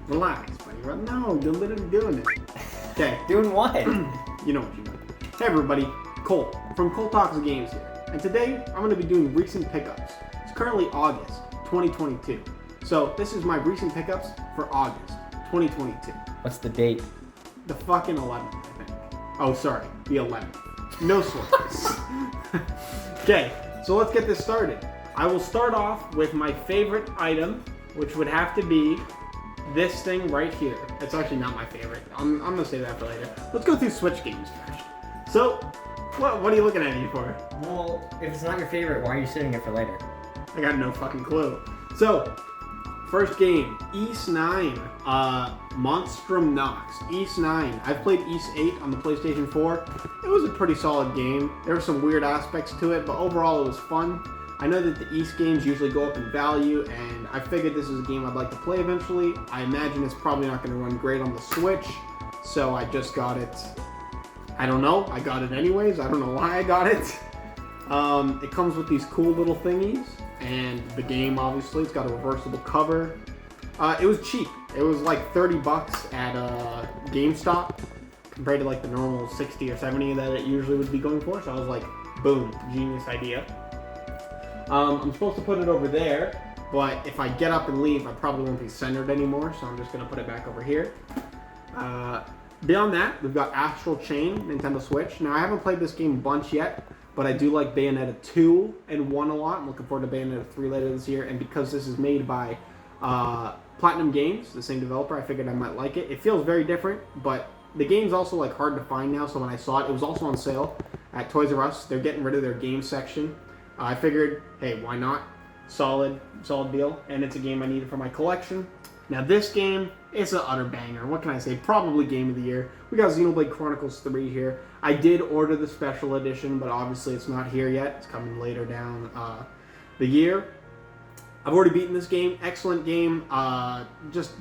Relax, buddy. No, you're literally doing it. Okay. Doing what? You know what you mean. Hey everybody, Cole from Cole Talks Games here. And today, I'm going to be doing recent pickups. It's currently August 2022. So this is my recent pickups for August 2022. What's the date? The fucking 11th, I think. Oh, sorry, the 11th. No switches. Okay, so let's get this started. I will start off with my favorite item, which would have to be this thing right here. It's actually not my favorite. I'm gonna save that for later. Let's go through Switch games first. So, what are you looking at me for? Well, if it's not your favorite, why are you saving it for later? I got no fucking clue. So, first game, East 9, Monstrum Nox. East 9. I've played East 8 on the PlayStation 4. It was a pretty solid game. There were some weird aspects to it, but overall it was fun. I know that the East games usually go up in value, and I figured this is a game I'd like to play eventually. I imagine it's probably not going to run great on the Switch, so I just got it. I don't know. I got it anyways. I don't know why I got it. It comes with these cool little thingies, and the game, obviously, it's got a reversible cover. It was cheap. It was like $30 at GameStop, compared to like the normal 60 or 70 that it usually would be going for. So I was like, boom, genius idea. I'm supposed to put it over there, but if I get up and leave, I probably won't be centered anymore, so I'm just going to put it back over here. Beyond that, we've got Astral Chain, Nintendo Switch. Now, I haven't played this game a bunch yet, but I do like Bayonetta 2 and 1 a lot. I'm looking forward to Bayonetta 3 later this year, and because this is made by Platinum Games, the same developer, I figured I might like it. It feels very different, but the game's also like hard to find now, so when I saw it, it was also on sale at Toys R Us. They're getting rid of their game section. I figured, hey, why not? Solid deal, and it's a game I needed for my collection. Now this game is an utter banger. What can I say? Probably game of the year. We got Xenoblade Chronicles 3 here. I did order the special edition, but obviously it's not here yet. It's coming later down the year. I've already beaten this game. Excellent game. Just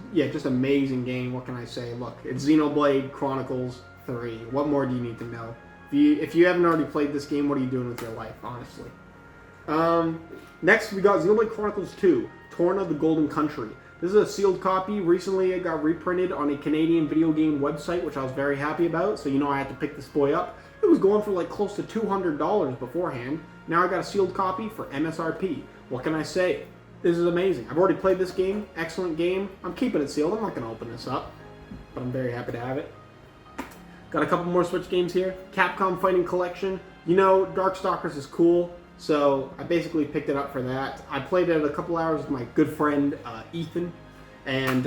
amazing game. What can I say? Look, it's Xenoblade Chronicles 3. What more do you need to know? If you haven't already played this game, what are you doing with your life, honestly? Next, we got Xenoblade Chronicles 2, Torn of the Golden Country. This is a sealed copy. Recently, it got reprinted on a Canadian video game website, which I was very happy about. So, I had to pick this boy up. It was going for like close to $200 beforehand. Now I got a sealed copy for MSRP. What can I say? This is amazing. I've already played this game. Excellent game. I'm keeping it sealed. I'm not going to open this up, but I'm very happy to have it. Got a couple more Switch games here. Capcom Fighting Collection. Darkstalkers is cool. So I basically picked it up for that. I played it a couple hours with my good friend Ethan, and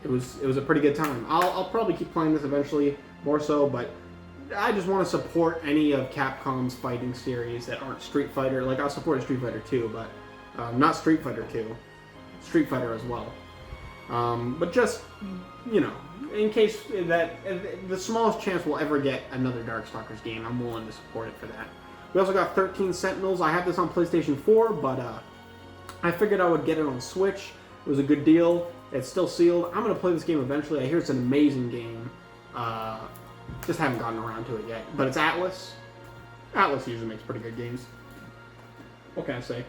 it was a pretty good time. I'll probably keep playing this eventually, more so, but I just want to support any of Capcom's fighting series that aren't Street Fighter. Like, I'll support Street Fighter 2, but not Street Fighter 2. Street Fighter as well. But just, in case that the smallest chance we'll ever get another Darkstalkers game, I'm willing to support it for that. We also got 13 Sentinels. I have this on PlayStation 4, but I figured I would get it on Switch. It was a good deal. It's still sealed. I'm going to play this game eventually. I hear it's an amazing game. Just haven't gotten around to it yet. But it's Atlas. Atlas usually makes pretty good games. What can I say?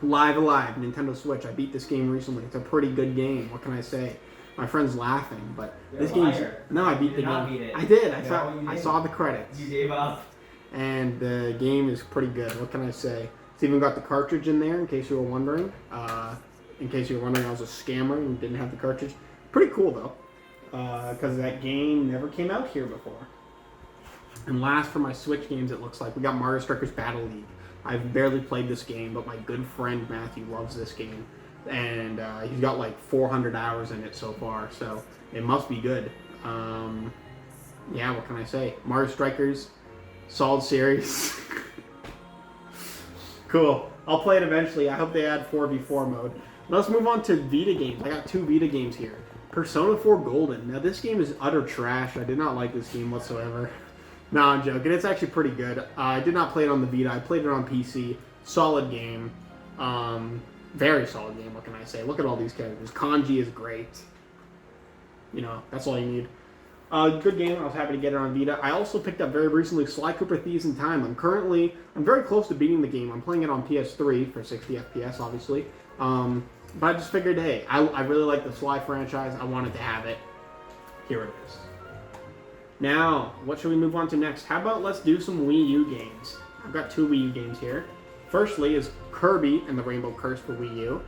Live Alive, Nintendo Switch. I beat this game recently. It's a pretty good game. What can I say? My friend's laughing, but this game's... No, I beat the game. Beat it. I did. I saw the credits. You gave up. And the game is pretty good. What can I say? It's even got the cartridge in there, in case you were wondering. In case you were wondering, I was a scammer and didn't have the cartridge. Pretty cool, though, because that game never came out here before. And last for my Switch games, it looks like, we got Mario Strikers Battle League. I've barely played this game, but my good friend Matthew loves this game. And he's got like 400 hours in it so far, so it must be good. Yeah, what can I say? Mario Strikers... solid series. Cool. I'll play it eventually. I hope they add 4v4 mode. Let's move on to Vita games. I got 2 Vita games here. Persona 4 Golden. Now this game is utter trash. I did not like this game whatsoever. No, I'm joking. It's actually pretty good. I did not play it on the Vita. I played it on PC. Solid game. Very solid game, what can I say? Look at all these characters. Kanji is great. That's all you need. Good game. I was happy to get it on Vita. I also picked up very recently Sly Cooper Thieves in Time. I'm very close to beating the game. I'm playing it on PS3 for 60 FPS, obviously. But I just figured, hey, I really like the Sly franchise. I wanted to have it. Here it is. Now, what should we move on to next? How about let's do some Wii U games? I've got 2 Wii U games here. Firstly is Kirby and the Rainbow Curse for Wii U.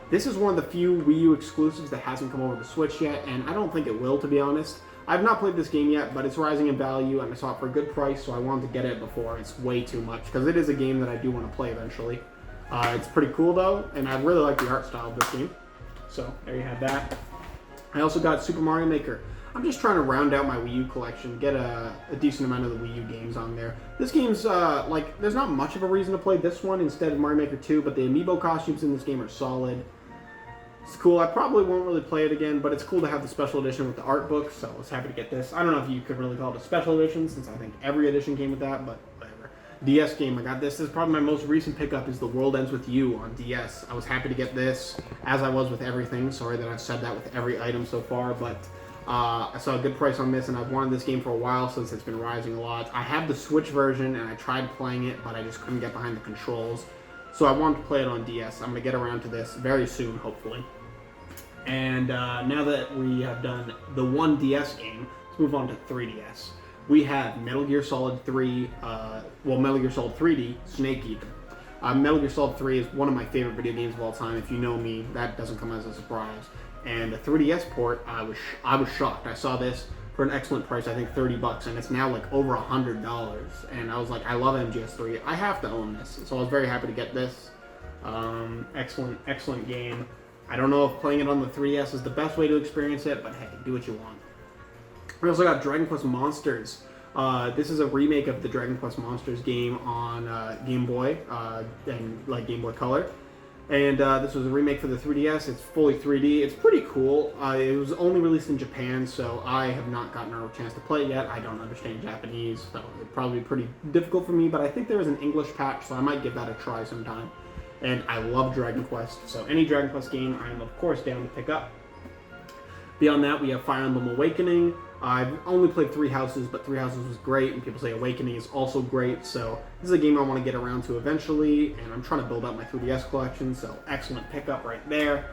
This is one of the few Wii U exclusives that hasn't come over to Switch yet, and I don't think it will, to be honest. I've not played this game yet, but it's rising in value, and I saw it for a good price, so I wanted to get it before it's way too much, because it is a game that I do want to play eventually. It's pretty cool, though, and I really like the art style of this game. So, there you have that. I also got Super Mario Maker. I'm just trying to round out my Wii U collection, get a decent amount of the Wii U games on there. This game's, there's not much of a reason to play this one instead of Mario Maker 2, but the amiibo costumes in this game are solid. It's cool. I probably won't really play it again, but it's cool to have the special edition with the art book, so I was happy to get this. I don't know if you could really call it a special edition, since I think every edition came with that, but whatever. DS game, I got this. This is probably my most recent pickup, is The World Ends With You on DS. I was happy to get this, as I was with everything. Sorry that I've said that with every item so far, but I saw a good price on this, and I've wanted this game for a while since it's been rising a lot. I have the Switch version, and I tried playing it, but I just couldn't get behind the controls. So I wanted to play it on DS. I'm going to get around to this very soon, hopefully. And now that we have done the one DS game, let's move on to 3DS. We have Metal Gear Solid 3, Metal Gear Solid 3D, Snake Eater. Metal Gear Solid 3 is one of my favorite video games of all time. If you know me, that doesn't come as a surprise. And the 3DS port, I was shocked. I saw this for an excellent price, I think $30, and it's now like over $100. And I was like, I love MGS3. I have to own this. So I was very happy to get this. Excellent game. I don't know if playing it on the 3DS is the best way to experience it, but hey, do what you want. We also got Dragon Quest Monsters. This is a remake of the Dragon Quest Monsters game on Game Boy and like Game Boy Color. And this was a remake for the 3DS. It's fully 3D. It's pretty cool. It was only released in Japan, so I have not gotten a chance to play it yet. I don't understand Japanese, so it'd probably be pretty difficult for me, but I think there is an English patch, so I might give that a try sometime. And I love Dragon Quest, so any Dragon Quest game I am of course down to pick up. Beyond that, we have Fire Emblem Awakening. I've only played Three Houses, but Three Houses was great, and people say Awakening is also great, so this is a game I want to get around to eventually, and I'm trying to build up my 3DS collection, so excellent pickup right there.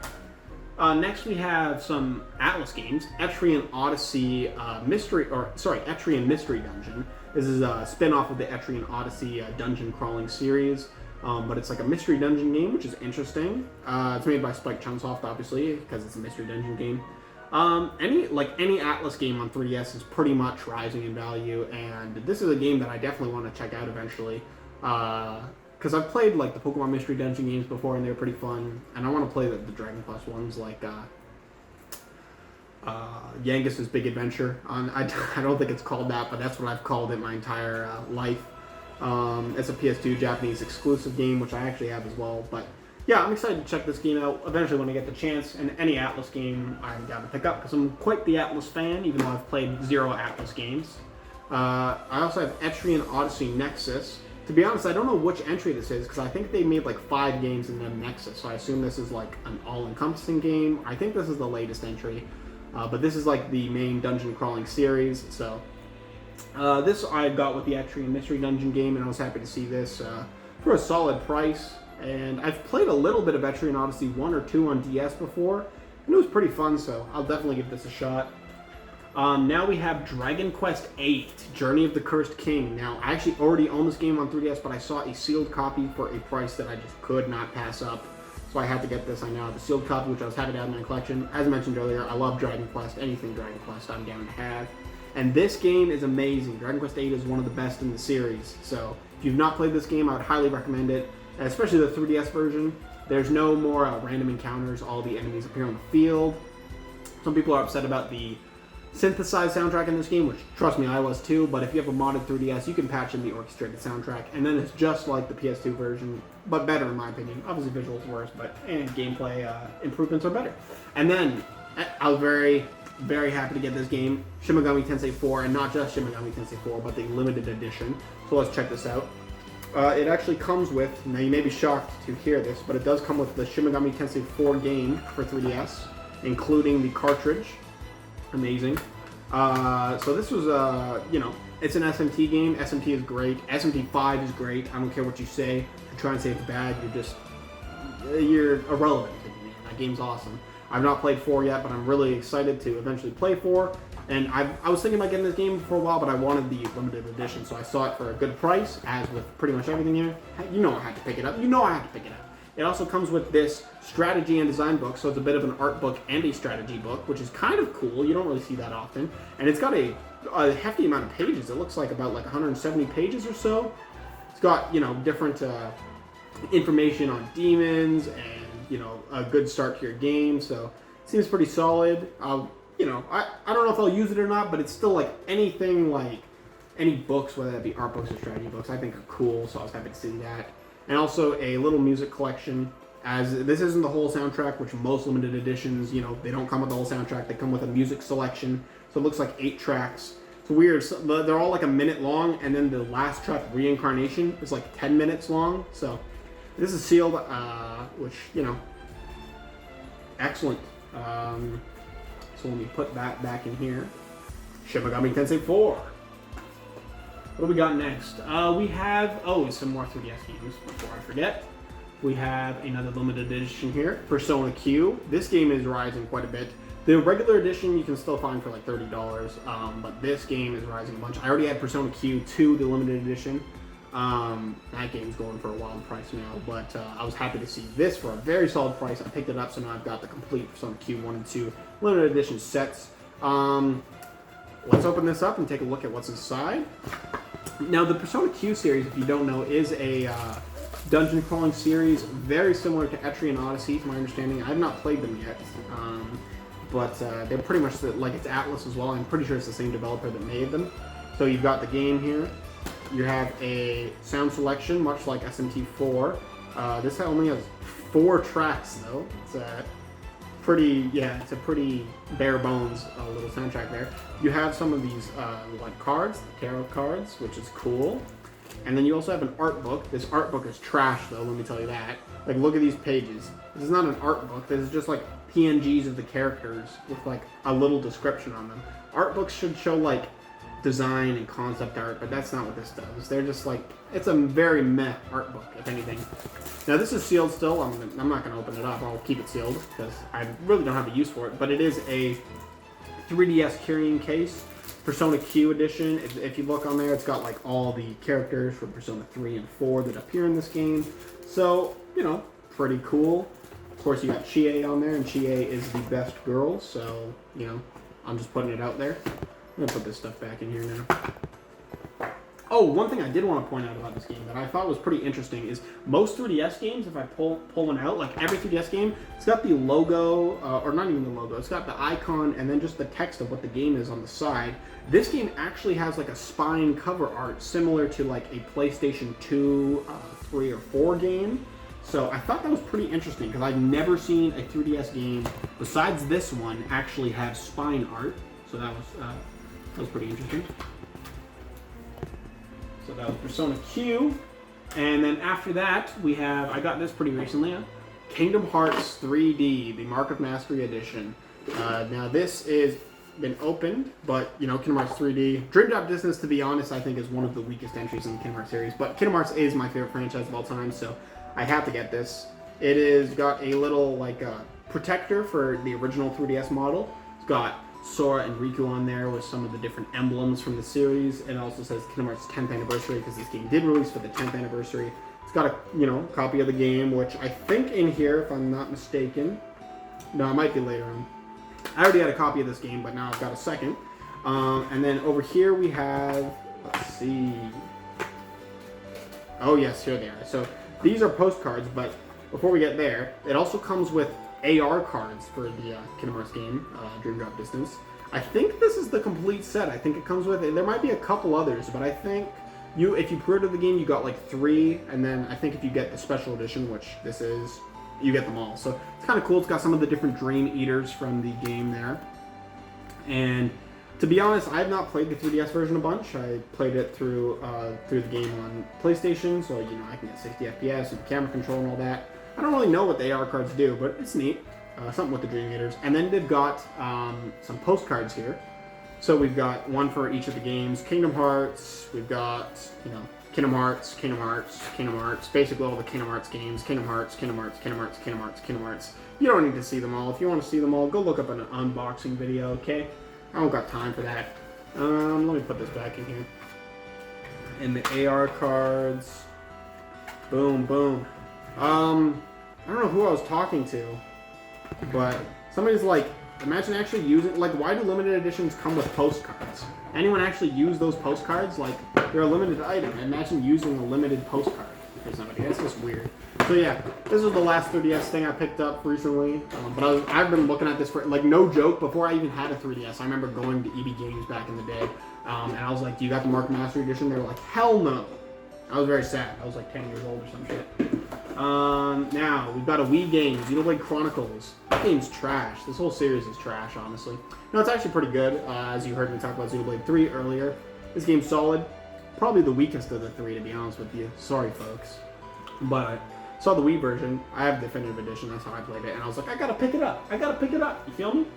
Next we have some Atlas games. Etrian Odyssey Etrian Mystery Dungeon. This is a spin-off of the Etrian Odyssey dungeon crawling series. But it's like a mystery dungeon game, which is interesting. It's made by Spike Chunsoft, obviously, because it's a mystery dungeon game. Any Atlas game on 3DS is pretty much rising in value, and this is a game that I definitely want to check out eventually. Because I've played like the Pokemon Mystery Dungeon games before, and they're pretty fun. And I want to play the Dragon Quest ones, like Yangus's Big Adventure. I don't think it's called that, but that's what I've called it my entire life. It's a PS2 Japanese exclusive game, which I actually have as well. But yeah, I'm excited to check this game out eventually when I get the chance. And any Atlas game I'm down to pick up, because I'm quite the Atlas fan, even though I've played 0 Atlas games. I also have Etrian Odyssey Nexus. To be honest, I don't know which entry this is, because I think they made like 5 games in the Nexus, so I assume this is like an all-encompassing game. I think this is the latest entry, but this is like the main dungeon crawling series, so this I got with the Etrian Mystery Dungeon game, and I was happy to see this for a solid price. And I've played a little bit of Etrian Odyssey 1 or 2 on DS before, and it was pretty fun, so I'll definitely give this a shot. Now we have Dragon Quest VIII, Journey of the Cursed King. Now, I actually already own this game on 3DS, but I saw a sealed copy for a price that I just could not pass up. So I had to get this. I now have a sealed copy, which I was happy to have in my collection. As mentioned earlier, I love Dragon Quest. Anything Dragon Quest, I'm down to have. And this game is amazing. Dragon Quest VIII is one of the best in the series. So if you've not played this game, I would highly recommend it, especially the 3DS version. There's no more random encounters. All the enemies appear on the field. Some people are upset about the synthesized soundtrack in this game, which, trust me, I was too, but if you have a modded 3DS, you can patch in the orchestrated soundtrack, and then it's just like the PS2 version, but better in my opinion. Obviously visuals worse, but gameplay improvements are better. And then, I was very, very happy to get this game, Shin Megami Tensei 4, and not just Shin Megami Tensei 4, but the limited edition. So let's check this out. It actually comes with, now you may be shocked to hear this, but it does come with the Shin Megami Tensei 4 game for 3DS, including the cartridge. Amazing. So this was, it's an SMT game. SMT is great. SMT 5 is great. I don't care what you say. If you try and say it's bad, you're irrelevant to me. That game's awesome. I've not played 4 yet, but I'm really excited to eventually play 4. And I was thinking about getting this game for a while, but I wanted the limited edition, so I saw it for a good price, as with pretty much everything here. You know I had to pick it up. You know I had to pick it up. It also comes with this strategy and design book, so it's a bit of an art book and a strategy book, which is kind of cool. You don't really see that often. And it's got a hefty amount of pages. It looks like about like 170 pages or so. It's got, you know, different information on demons and, you know, a good start to your game, so it seems pretty solid. You know, I don't know if I'll use it or not, but it's still like anything like any books, whether that be art books or strategy books, I think are cool, so I was happy to see that. And also a little music collection, as this isn't the whole soundtrack, which most limited editions, you know, they don't come with the whole soundtrack, they come with a music selection, so it looks like 8 tracks. It's weird, so they're all like a minute long, and then the last track, Reincarnation, is like 10 minutes long, so this is sealed, which, you know, excellent. So let me put that back in here. Shin Megami Tensei 4. What do we got next? We have, some more 3DS games before I forget. We have another limited edition here, Persona Q. This game is rising quite a bit. The regular edition you can still find for like $30, but this game is rising a bunch. I already had Persona Q 2, the limited edition. That game's going for a wild price now, but I was happy to see this for a very solid price. I picked it up, so now I've got the complete Persona Q 1 and 2 limited edition sets. Let's open this up and take a look at what's inside. Now, the Persona Q series, if you don't know, is a dungeon crawling series very similar to Etrian Odyssey, to my understanding. I have not played them yet, but they're pretty much like it's Atlas as well. I'm pretty sure it's the same developer that made them. So you've got the game here. You have a sound selection, much like SMT4. This only has 4 tracks, though. It's a pretty bare bones little soundtrack there. You have some of these like cards, tarot cards, which is cool. And then you also have an art book. This art book is trash, though, let me tell you that. Like, look at these pages. This is not an art book. This is just like PNGs of the characters with like a little description on them. Art books should show like design and concept art, but that's not what this does. They're just like, it's a very meh art book, if anything. Now this is sealed still. I'm not going to open it up. I'll keep it sealed because I really don't have a use for it, but it is a 3DS carrying case, Persona Q edition. If you look on there, it's got like all the characters from Persona 3 and 4 that appear in this game. So, you know, pretty cool. Of course, you got Chie on there, and Chie is the best girl, so, you know, I'm just putting it out there. I'm going to put this stuff back in here now. Oh, one thing I did want to point out about this game that I thought was pretty interesting is most 3DS games, if I pull one out, like every 3DS game, it's got the logo, or not even the logo, it's got the icon and then just the text of what the game is on the side. This game actually has like a spine cover art similar to like a PlayStation 2, 3, or 4 game. So I thought that was pretty interesting because I've never seen a 3DS game besides this one actually have spine art. So that was pretty interesting. So that was Persona Q. And then after that, we have, I got this pretty recently, Kingdom Hearts 3D, the Mark of Mastery Edition. Now this is been opened, but, you know, Kingdom Hearts 3D. Dream Drop Distance, to be honest, I think is one of the weakest entries in the Kingdom Hearts series, but Kingdom Hearts is my favorite franchise of all time, so I have to get this. It is got a little, like, protector for the original 3DS model. It's got Sora and Riku on there with some of the different emblems from the series. It also says Kingdom Hearts 10th anniversary because this game did release for the 10th anniversary. It's got a, you know, copy of the game, which I think in here, if I'm not mistaken, no, it might be later on. I already had a copy of this game, but now I've got a second. And then over here we have, let's see. Oh yes, here they are. So these are postcards, but before we get there, it also comes with AR cards for the Kingdom Hearts game, Dream Drop Distance. I think this is the complete set. I think it comes with, there might be a couple others, but I think if you pre-order the game, you got like 3, and then I think if you get the special edition, which this is, you get them all. So it's kind of cool. It's got some of the different Dream Eaters from the game there. And to be honest, I have not played the 3DS version a bunch. I played it through the game on PlayStation, so, you know, I can get 60 FPS and camera control and all that. I don't really know what the AR cards do, but it's neat. Something with the Dream Eaters. And then they've got some postcards here. So we've got one for each of the games. Kingdom Hearts, we've got, you know, Kingdom Hearts, Kingdom Hearts, Kingdom Hearts, basically all the Kingdom Hearts games, Kingdom Hearts, Kingdom Hearts, Kingdom Hearts, Kingdom Hearts, Kingdom Hearts. You don't need to see them all. If you want to see them all, go look up an unboxing video, okay? I don't got time for that. Let me put this back in here. And the AR cards. Boom, boom. I don't know who I was talking to, but somebody's like, imagine actually using, like, why do limited editions come with postcards? Anyone actually use those postcards? Like, they're a limited item. Imagine using a limited postcard for somebody. That's just weird. So yeah, this is the last 3DS thing I picked up recently. But I've been looking at this for, like, no joke, before I even had a 3DS. I remember going to EB Games back in the day, and I was like, do you got the Mark Master Edition? They were like, hell no. I was very sad. I was like 10 years old or some shit. Now, we've got a Wii game, Xenoblade Chronicles. That game's trash. This whole series is trash, honestly. No, it's actually pretty good, as you heard me talk about Xenoblade 3 earlier. This game's solid. Probably the weakest of the three, to be honest with you. Sorry, folks. But I saw the Wii version. I have the Definitive Edition. That's how I played it. And I was like, I gotta pick it up. I gotta pick it up. You feel me?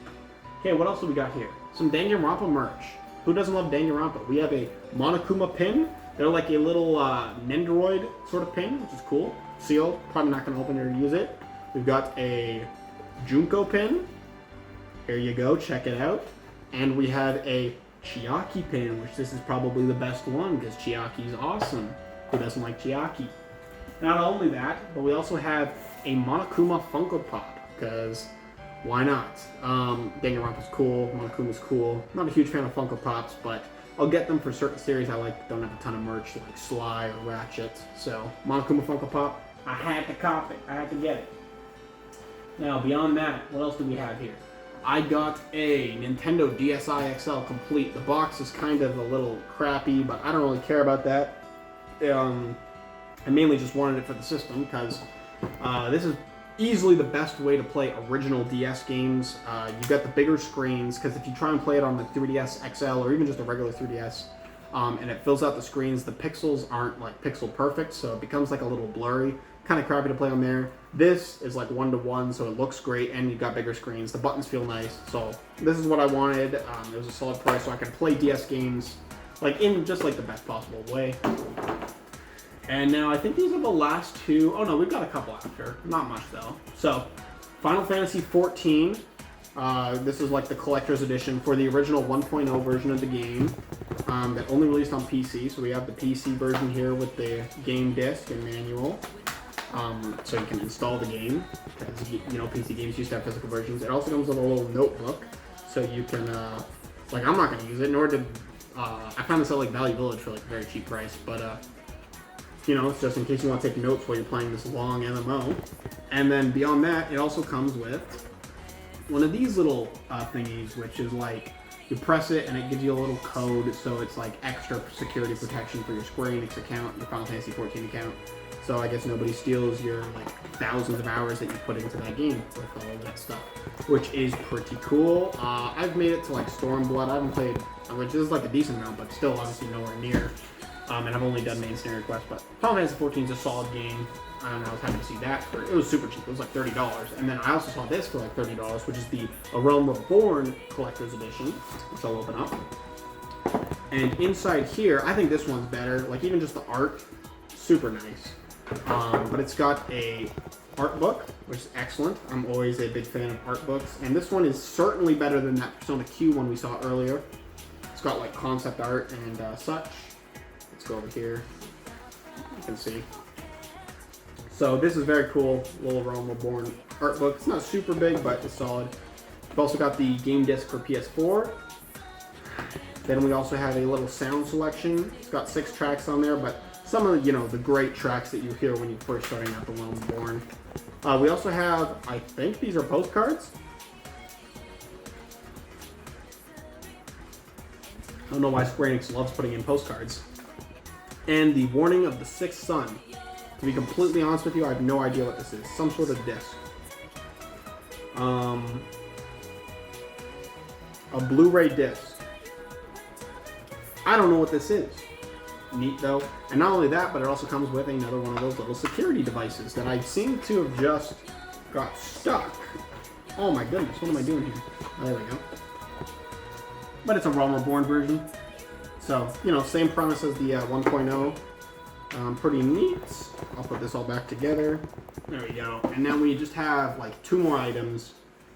Okay, what else do we got here? Some Danganronpa merch. Who doesn't love Danganronpa? We have a Monokuma pin. They're like a little Nendoroid sort of pin, which is cool. Sealed. Probably not going to open it or use it. We've got a Junko pin. Here you go. Check it out. And we have a Chiaki pin, which this is probably the best one because Chiaki's awesome. Who doesn't like Chiaki? Not only that, but we also have a Monokuma Funko Pop because why not? Danganronpa's cool. Monokuma's cool. I'm not a huge fan of Funko Pops, but I'll get them for certain series I like don't have a ton of merch, like Sly or Ratchet. So, Monokuma Funko Pop, I had to cop it. I had to get it. Now, beyond that, what else do we have here? I got a Nintendo DSi XL complete. The box is kind of a little crappy, but I don't really care about that. I mainly just wanted it for the system, because this is easily the best way to play original DS games. You got the bigger screens, because if you try and play it on the 3DS XL or even just a regular 3DS, and it fills out the screens, the pixels aren't like pixel perfect, so it becomes like a little blurry. Kind of crappy to play on there. This is like 1-to-1, so it looks great, and you've got bigger screens. The buttons feel nice, so this is what I wanted. It was a solid price, so I can play DS games like in just like the best possible way. And now I think these are the last two. Oh no, we've got a couple after. Not much though. So, Final Fantasy XIV. This is like the collector's edition for the original 1.0 version of the game that only released on PC. So we have the PC version here with the game disc and manual. So you can install the game, because you know PC games used to have physical versions. It also comes with a little notebook, so you can like I'm not going to use it, nor did I found this at like Valley Village for like a very cheap price, but you know, it's just in case you want to take notes while you're playing this long MMO. And then beyond that, it also comes with one of these little thingies, which is like you press it and it gives you a little code, so it's like extra security protection for your Square Enix account, your Final Fantasy XIV account. So I guess nobody steals your like thousands of hours that you put into that game with all of that stuff, which is pretty cool. I've made it to like Stormblood. I haven't played, which is like a decent amount, but still obviously nowhere near. And I've only done main snare requests, but Final Fantasy XIV is a solid game. I don't know, I was happy to see that. It was super cheap. It was like $30. And then I also saw this for like $30, which is the A Realm Reborn Collector's Edition, which I'll open up. And inside here, I think this one's better. Like even just the art, super nice. But it's got a art book, which is excellent. I'm always a big fan of art books. And this one is certainly better than that Persona Q one we saw earlier. It's got like concept art and such. Let's go over here. You can see. So this is very cool. Little Realm Reborn art book. It's not super big, but it's solid. We've also got the game disc for PS4. Then we also have a little sound selection. It's got 6 tracks on there, but some of the, you know, the great tracks that you hear when you're first starting out the Realm Reborn. We also have, I think these are postcards. I don't know why Square Enix loves putting in postcards. And the Warning of the Sixth Sun. To be completely honest with you, I have no idea what this is. Some sort of disc. A Blu-ray disc. I don't know what this is. Neat though. And not only that, but it also comes with another one of those little security devices that I seem to have just got stuck. Oh my goodness, what am I doing here? Oh, there we go. But it's a Realm Reborn version. So, you know, same premise as the 1.0. Pretty neat. I'll put this all back together. There we go. And then we just have like 2 more items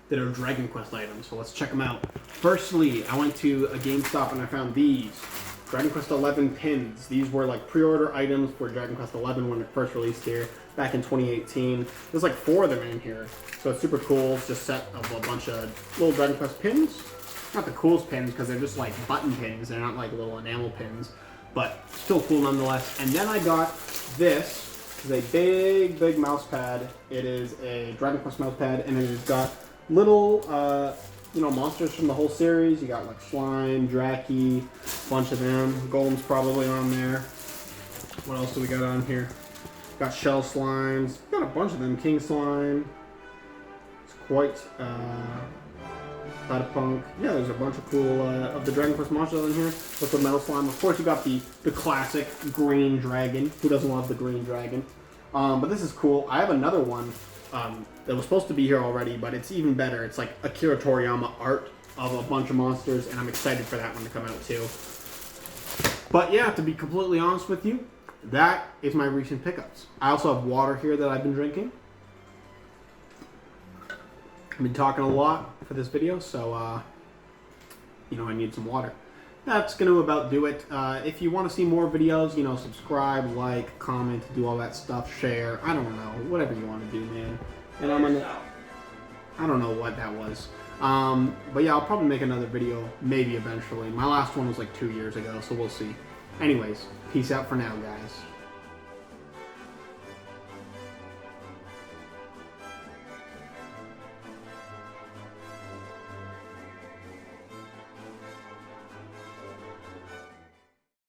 that are Dragon Quest items. So let's check them out. Firstly, I went to a GameStop and I found these. Dragon Quest 11 pins. These were like pre-order items for Dragon Quest 11 when it first released here back in 2018. There's like 4 of them in here. So it's super cool. It's just a set of a bunch of little Dragon Quest pins. Not the coolest pins because they're just like button pins. They're not like little enamel pins. But still cool nonetheless. And then I got this. It's a big mouse pad. It is a Dragon Quest mouse pad, and it has got little, monsters from the whole series. You got like Slime, Draki, a bunch of them. Golem's probably on there. What else do we got on here? Got Shell Slimes. Got a bunch of them. King Slime. It's quite, Platypunk. Yeah, there's a bunch of cool of the Dragon Quest monsters in here. With the Metal Slime. Of course, you got the classic Green Dragon. Who doesn't love the Green Dragon? But this is cool. I have another one that was supposed to be here already, but it's even better. It's like Akira Toriyama art of a bunch of monsters, and I'm excited for that one to come out too. But yeah, to be completely honest with you, that is my recent pickups. I also have water here that I've been drinking. I've been talking a lot for this video, so I need some water. That's going to about do it. If you want to see more videos, subscribe, like, comment, do all that stuff, share. I don't know, whatever you want to do, man. And I don't know what that was. But yeah, I'll probably make another video, maybe eventually. My last one was like 2 years ago, so we'll see. Anyways, peace out for now, guys.